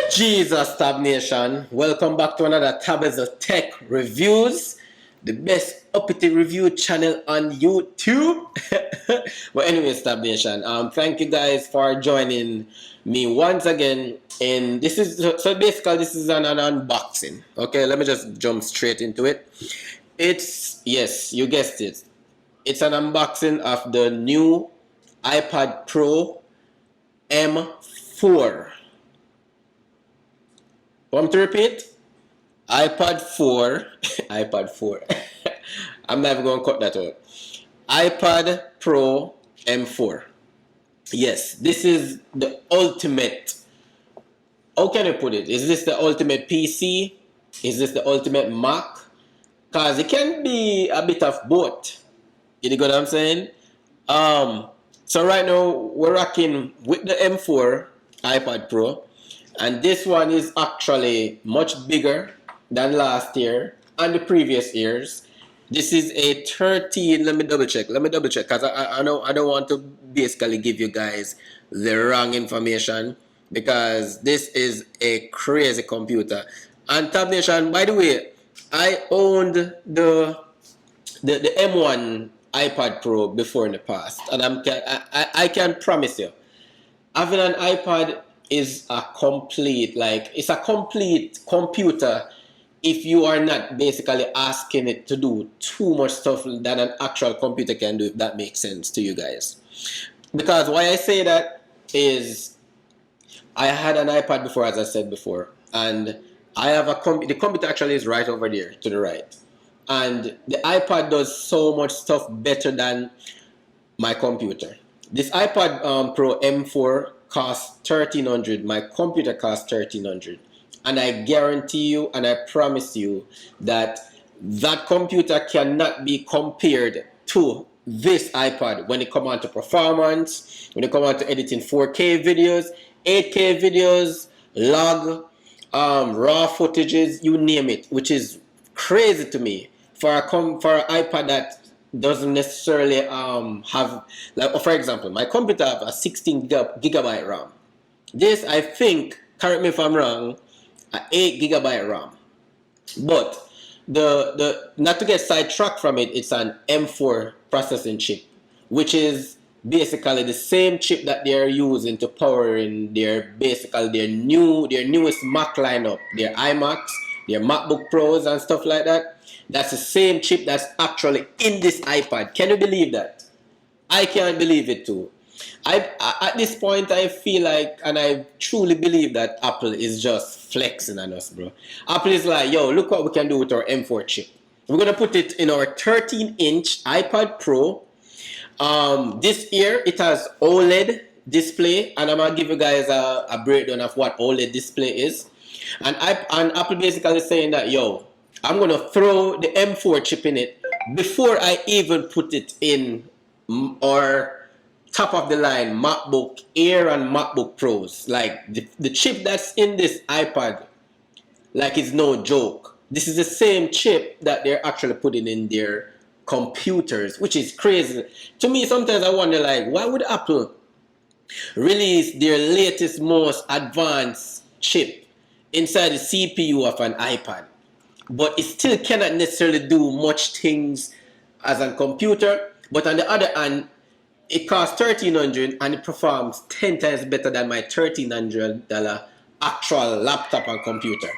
Jesus, Tab Nation. Welcome back to another Tabs of Tech Reviews, the best uppity review channel on YouTube. But anyways, Tab Nation, thank you guys for joining me once again. And this is so basically this is an unboxing. Okay, let me just jump straight into it. It's yes, you guessed it. It's an unboxing of the new iPad Pro M4. Want to repeat? iPad 4. iPad 4. I'm never going to cut that out. iPad Pro M4. Yes, this is the ultimate. How can I put it? Is this the ultimate PC? Is this the ultimate Mac? Because it can be a bit of both. You know what I'm saying? So right now we're rocking with the M4 iPad Pro. And this one is actually much bigger than last year and the previous years. This is a 13, let me double check because I don't want to basically give you guys the wrong information because this is a crazy computer. And Tab Nation, by the way, I owned the M1 iPad Pro before in the past, and I can promise you, having an iPad is a complete, it's a complete computer if you are not basically asking it to do too much stuff that an actual computer can do, if that makes sense to you guys. Because why I say that is I had an iPad before, as I said before, and I have the computer actually is right over there to the right. And the iPad does so much stuff better than my computer. This iPad Pro M4 costs $1,300. My computer costs $1,300, and I guarantee you and I promise you that that computer cannot be compared to this iPad when it comes on to performance, when it comes on to editing 4K videos, 8K videos, log, raw footages, you name it, which is crazy to me for an iPad that doesn't necessarily have, like, for example, my computer have a 16 gigabyte RAM. This, I think, correct me if I'm wrong, a 8 gigabyte RAM. But the not to get sidetracked from it, it's an M4 processing chip, which is basically the same chip that they're using to power in their newest Mac lineup, their iMacs, their MacBook Pros and stuff like that. That's the same chip that's actually in this iPad. Can you believe that? I can't believe it too. At this point, I feel like, and I truly believe that Apple is just flexing on us, bro. Apple is like, yo, look what we can do with our M4 chip. We're going to put it in our 13-inch iPad Pro. This year, it has OLED display, and I'm going to give you guys a breakdown of what OLED display is. And Apple basically saying that, yo, I'm going to throw the M4 chip in it before I even put it in our top of the line MacBook Air and MacBook Pros. Like the chip that's in this iPad, like, it's no joke. This is the same chip that they're actually putting in their computers, which is crazy. To me, sometimes I wonder, like, why would Apple release their latest, most advanced chip inside the CPU of an iPad, but it still cannot necessarily do much things as a computer? But on the other hand, it costs $1,300 and it performs 10 times better than my $1,300 actual laptop and computer.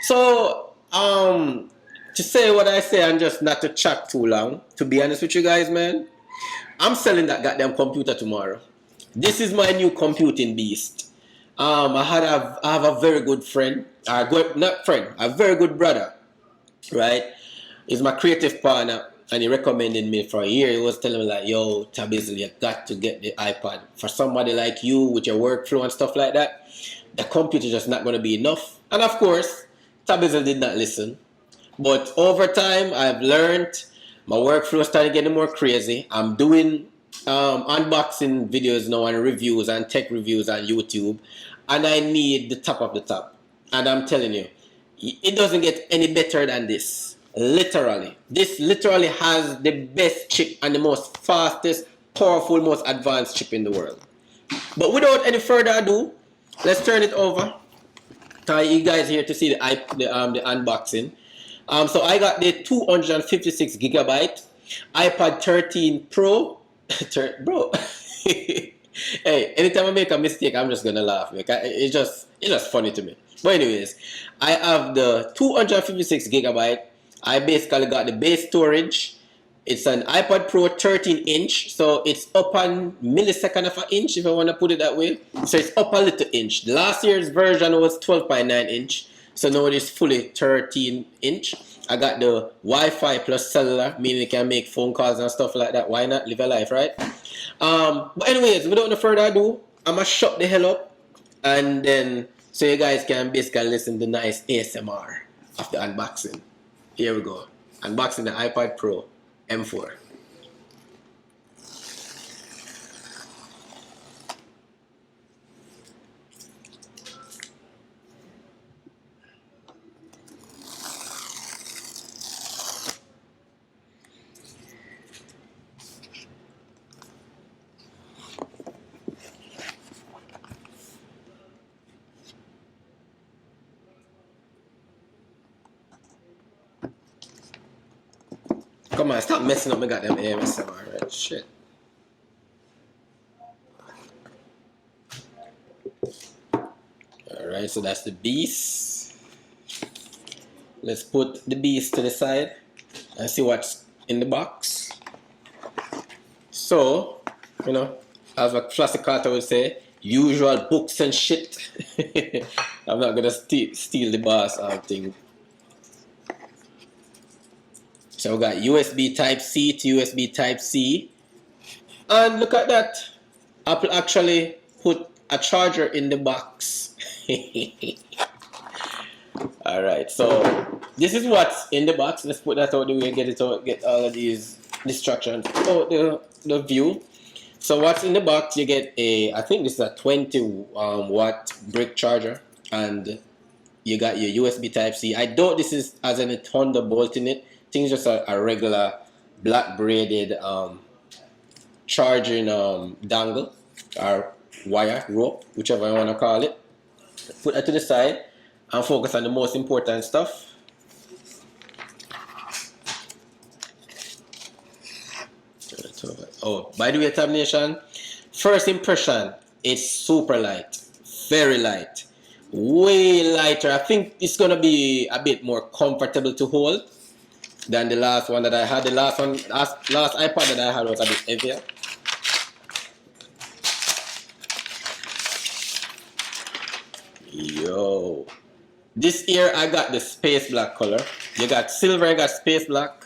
So, to say what I say and just not to chat too long, to be honest with you guys, man, I'm selling that goddamn computer tomorrow. This is my new computing beast. I have a very good friend, a very good brother, right? He's my creative partner, and he recommended me for a year. He was telling me, like, yo, Tabizzle, you got to get the iPad. For somebody like you with your workflow and stuff like that, the computer just not going to be enough. And of course, Tabizzle did not listen. But over time, I've learned, my workflow started getting more crazy. I'm doing unboxing videos now and reviews and tech reviews on YouTube, and I need the top of the top. And I'm telling you, it doesn't get any better than this. Literally, this literally has the best chip and the most fastest, powerful, most advanced chip in the world. But without any further ado, let's turn it over You guys here to see the unboxing. So I got the 256 gigabyte iPad 13 Pro. Bro, hey, anytime I make a mistake, I'm just gonna laugh. Like, it's just funny to me. But anyways, I have the 256 gigabyte. I basically got the base storage. It's an iPad Pro 13 inch, so it's up on millisecond of an inch, if I want to put it that way. So it's up a little inch. The last year's version was 12.9 inch, so now it is fully 13 inch. I got the Wi-Fi plus cellular, meaning you can make phone calls and stuff like that. Why not live a life, right? But anyways, without no further ado, I'm gonna shut the hell up, and then so you guys can basically listen to nice ASMR of the unboxing. Here we go. Unboxing the iPad Pro M4. Come on, stop messing up my goddamn ASMR, right? Shit. Alright, so that's the beast. Let's put the beast to the side and see what's in the box. So, you know, as a classic carter would say, usual books and shit. I'm not gonna steal the boss thing. So we got USB Type-C to USB Type-C. And look at that. Apple actually put a charger in the box. Alright, so this is what's in the box. Let's put that out the way and get it out, get all of these distractions out the view. So what's in the box, you get I think this is a 20 watt brick charger, and you got your USB Type-C. I doubt this is as any Thunderbolt in it. I think it's just a regular black braided charging dangle or wire, rope, whichever you want to call it. Put that to the side and focus on the most important stuff. Oh, by the way, Tab Nation, first impression, it's super light, very light, way lighter. I think it's gonna be a bit more comfortable to hold than the last one that I had. The last iPad that I had was a bit heavier. Yo, this here I got the space black color. You got silver, I got space black,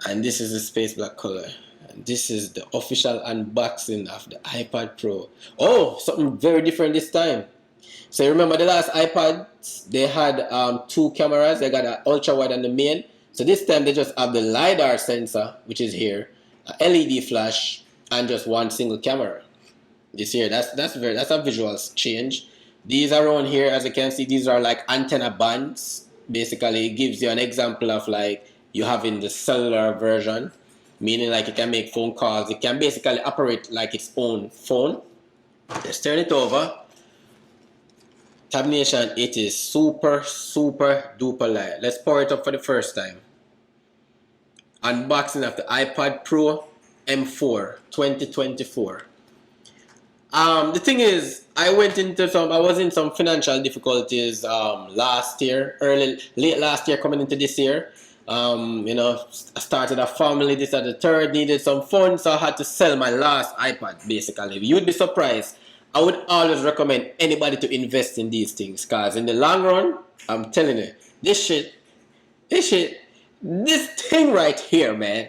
and this is the space black color. And this is the official unboxing of the iPad Pro. Oh, something very different this time. So you remember the last iPads, they had two cameras. They got an ultra wide and the main. So this time they just have the LiDAR sensor, which is here, a LED flash, and just one single camera. This here, that's a visual change. These around here, as you can see, these are like antenna bands. Basically, it gives you an example of like you having the cellular version, meaning like you can make phone calls. It can basically operate like its own phone. Let's turn it over. Tab Nation, it is super duper light. Let's power it up for the first time. Unboxing of the iPad Pro M4 2024. The thing is, I was in some financial difficulties last year, late last year, coming into this year. You know, I started a family, this and the third, needed some funds, so I had to sell my last iPad, basically. You'd be surprised. I would always recommend anybody to invest in these things, because in the long run, I'm telling you, this thing right here, man,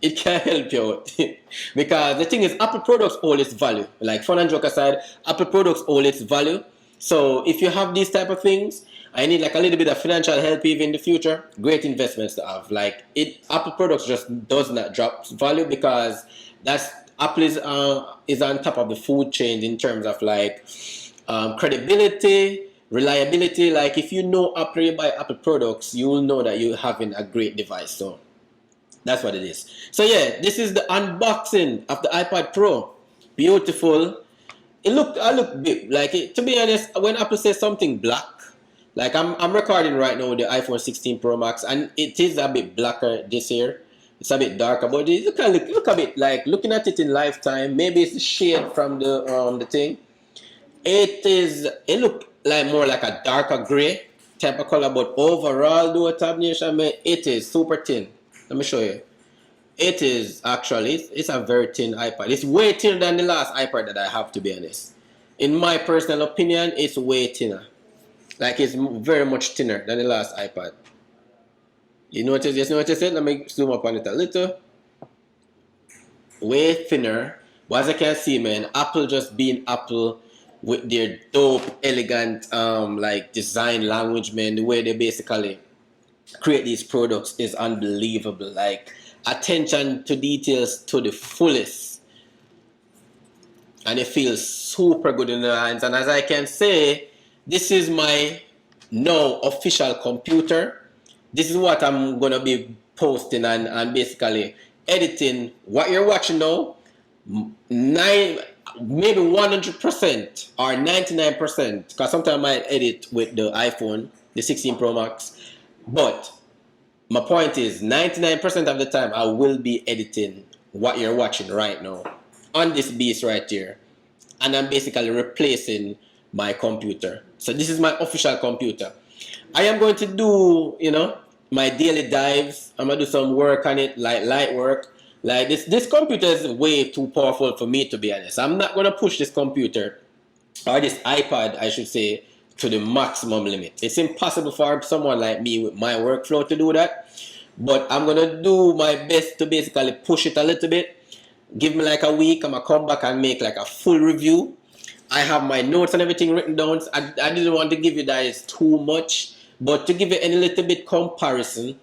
it can help you out. Because the thing is, Apple products hold its value. Like, fun and joke aside, Apple products hold its value. So if you have these type of things, I need like a little bit of financial help even in the future, great investments to have. Like, Apple products just does not drop value, because Apple is on top of the food chain in terms of like credibility, reliability. Like, if you know Apple, you buy Apple products, you will know that you're having a great device. So that's what it is. So yeah, this is the unboxing of the iPad Pro. Beautiful. I look big. Like to be honest, when Apple says something black, like I'm recording right now with the iPhone 16 Pro Max, and it is a bit blacker this year. It's a bit darker, but it look a bit like looking at it in lifetime. Maybe it's the shade from the thing. It look like more like a darker gray type of color, but overall, though, tabulation, man, it is super thin. Let me show you. It is actually, it's a very thin iPad. It's way thinner than the last iPad that I have, to be honest. In my personal opinion, it's way thinner. Like it's very much thinner than the last iPad. You notice? Just notice it? Let me zoom up on it a little. Way thinner. But as I can see, man, Apple just being Apple with their dope, elegant, like design language, man. The way they basically create these products is unbelievable. Like attention to details to the fullest, and it feels super good in the hands. And as I can say, this is my now official computer. This is what I'm gonna be posting and basically editing what you're watching now. Maybe 100% or 99%, because sometimes I might edit with the iPhone, the 16 Pro Max, but my point is 99% of the time I will be editing what you're watching right now on this beast right here, and I'm basically replacing my computer. So this is my official computer. I am going to do, my daily dives. I'm gonna do some work on it, like light work. Like this computer is way too powerful for me, to be honest. I'm not gonna push this computer, or this iPad I should say, to the maximum limit. It's impossible for someone like me with my workflow to do that. But I'm gonna do my best to basically push it a little bit. Give me like a week, I'm gonna come back and make like a full review. I have my notes and everything written down. So I didn't want to give you guys too much, but to give you any little bit comparison,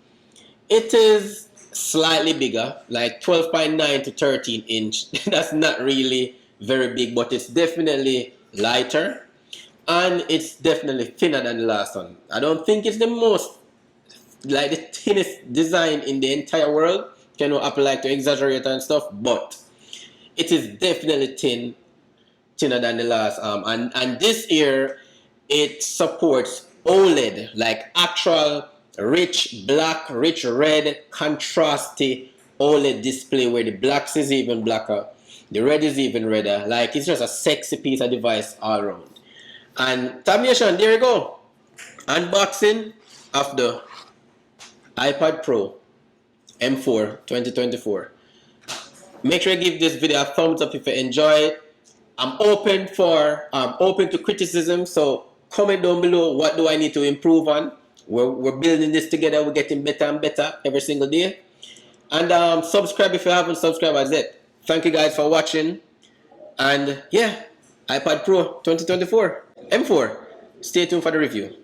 it is slightly bigger, like 12.9 to 13 inch. That's not really very big, but it's definitely lighter, and it's definitely thinner than the last one. I don't think it's the most, like the thinnest design in the entire world. Apple like to exaggerate and stuff, but it is definitely thinner than the last. And this here, it supports OLED, like actual rich black, rich red, contrasty OLED display where the blacks is even blacker, the red is even redder. Like it's just a sexy piece of device all around. And tabulation, there you go. Unboxing of the iPad Pro M4 2024. Make sure you give this video a thumbs up if you enjoy it. I'm open to criticism, so comment down below what do I need to improve on. We're building this together. We're getting better and better every single day. And subscribe if you haven't subscribed as yet. Thank you guys for watching. And yeah, iPad Pro 2024 M4. Stay tuned for the review.